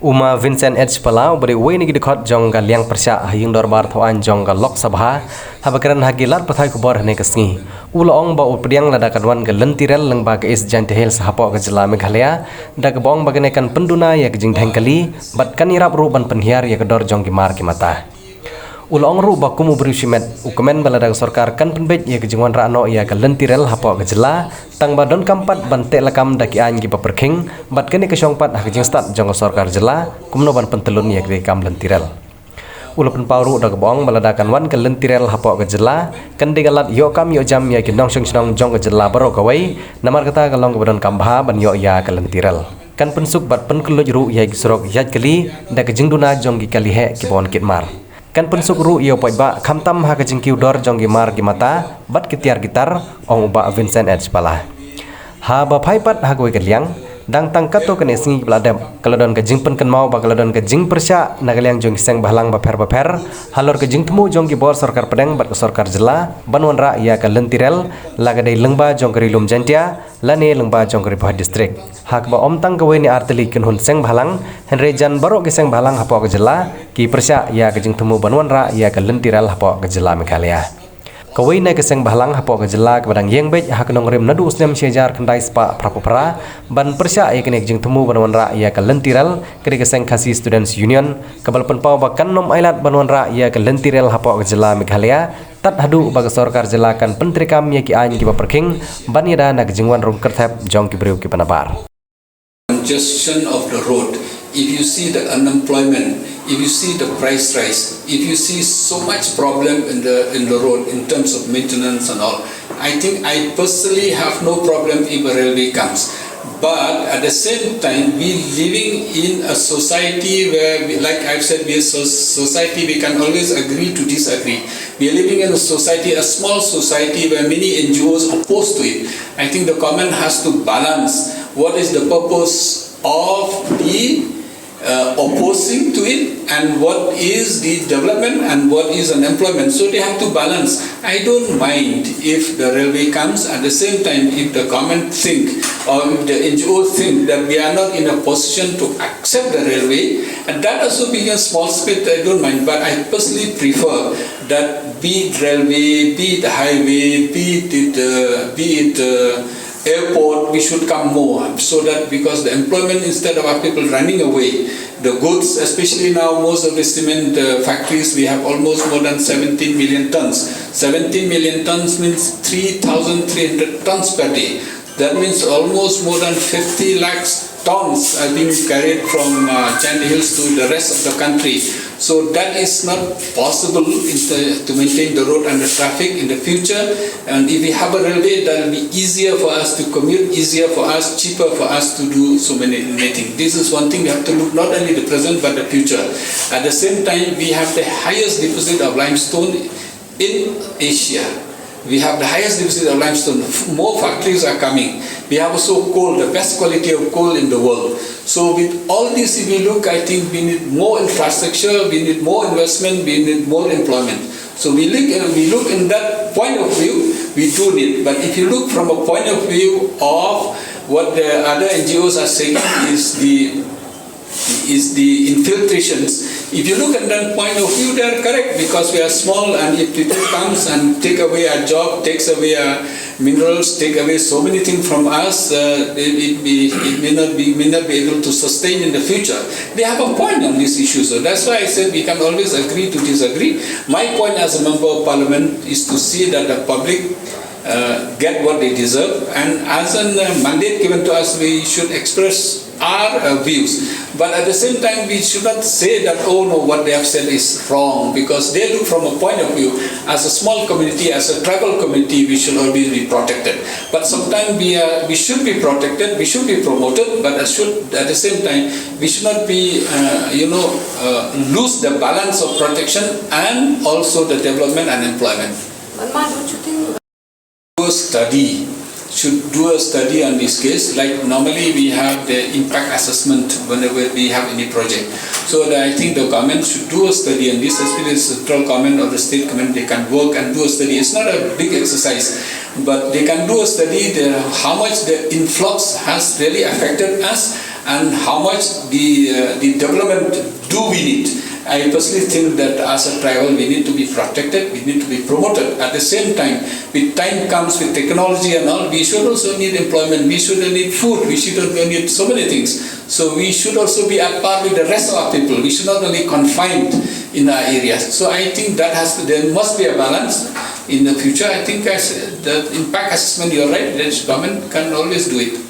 Uma Vincent H Palau beri wini gidikot jong ga liang persya hayung dorbar thawan jong ga lok sabha habakaran hagilat pathai khubor hane kasngi ulaong ba Pdiang ladakan wan ga lentirel leng ba ga is jantehel sahapo ga jela Meghalaya dag bong bagane kan penduna ya jing dhengkali bat kan irap ru ban penhiar ya dor jong gimar kimata ulaong ru ba kumu berusimet ukemen baladag Sorkar kan penbet ya jingwan rano ya ga lentirel hapo ga jela tang badon kampat bante lakam daki an gi paperking bat kene ke Shong pat hak jing stat jong Sorkar jela kumno ban Pyntyllun ya ge kam lentirel ulapan pauru dag bong baladakan wan ke lentirel hapo ga jela kan de galat yo kam yo jam ya ki nong jong ga jela baro gawai namar kata galong badon kambha ban yo ya ke lentirel kan pensuk bat penkeluj ru ya gi sorok yat kali dak jing duna jong gi kali he ki bon kitmar kan pensuk ru iyo poiba khamtam ha ka jingkiu dor jong gimar gimata bat kitiar gitar ong ba Vincent H pala ha ba phai pat ha goi kaliang dang tang kato kene singi bladam kaladon ka jingpen kan mau ba kaladon ka jing persya nagaliang jong seng bahlang ba pher halor ka jing temu jong gi bor Sorkar Pdiang bat ka Sorkar jela banwan ra ya ka lentirel lagadai lengba jong kari lum jantia lane lengba jong kari Bhoi district hak ba om tang kawai ni arteli kin hun seng bahlang henre jan baro ke seng bahlang hapo ka jela ki persya ya ka jing temu banwan ra ya ka lentirel hapo ka jela Meghalaya kawai na keseng bahlang hapo ka jela ka badang yeng bej hak nong rem nadu usnem syejar kandai spa prapopra ban persya ya kene jing temu banwan ra ya ka lentirel kri keseng khasi students union kabal penpau bakan nom ailat banwan ra ya ka lentirel hapo ka jela Meghalaya tat hadu bag Sorkar jela kan pentrikam ya ki an ki paperking ban yada na jingwan rum kerthep jong ki breu ki panabar congestion of the road. If you see the unemployment, if you see the price rise, if you see so much problem in the road in terms of maintenance and all, I think I personally have no problem if a railway comes. But at the same time, we living in a society where, like I've said, we are society we can always agree to disagree. We are living in a society, a small society where many NGOs oppose to it. I think the government has to balance what is the purpose of the opposing to it and what is the development and what is unemployment. So they have to balance. I don't mind if the railway comes. At the same time, if the government think or if the NGO think that we are not in a position to accept the railway, and that also being a small split, I don't mind. But I personally prefer that be it railway, be it highway, be it airport, we should come more, so that because the employment, instead of our people running away, the goods, especially now most of the cement factories, we have almost more than 17 million tons. 17 million tons means 3,300 tons per day. That means almost more than 50 lakhs tons are being carried from Chandy Hills to the rest of the country. So that is not possible to maintain the road and the traffic in the future. And if we have a railway, that will be easier for us to commute, easier for us, cheaper for us to do so many things. This is one thing we have to look not only the present but the future. At the same time, we have the highest deposit of limestone in Asia. We have the highest deposit of limestone. More factories are coming. We have also coal, the best quality of coal in the world. So with all this, if we look, I think we need more infrastructure, we need more investment, we need more employment. So we look in that point of view, we do need. But if you look from a point of view of what the other NGOs are saying is the infiltrations. If you look at that point of view, they are correct, because we are small, and if people comes and take away our job, takes away our minerals, take away so many things from us, it may not be able to sustain in the future. They have a point on this issue, so that's why I said we can always agree to disagree. My point as a member of parliament is to see that the public get what they deserve, and as a mandate given to us, we should express our views. But at the same time, we should not say that, oh no, what they have said is wrong, because they look from a point of view, as a small community, as a tribal community, we should always be protected. But sometimes we should be protected, we should be promoted, but at the same time, we should not be, lose the balance of protection and also the development and employment. Don't you think? Should do a study on this case. Like normally we have the impact assessment whenever we have any project. So I think the government should do a study on this, especially the central government or the state government. They can work and do a study. It's not a big exercise, but they can do a study how much the influx has really affected us and how much the development do we need. I personally think that as a tribal we need to be protected, we need to be promoted. At the same time, with time comes with technology and all, we should also need employment, we should need food, we should need so many things. So we should also be at par with the rest of our people. We should not only confined in our areas. So I think that there must be a balance in the future. I think as the impact assessment, you're right, that government can always do it.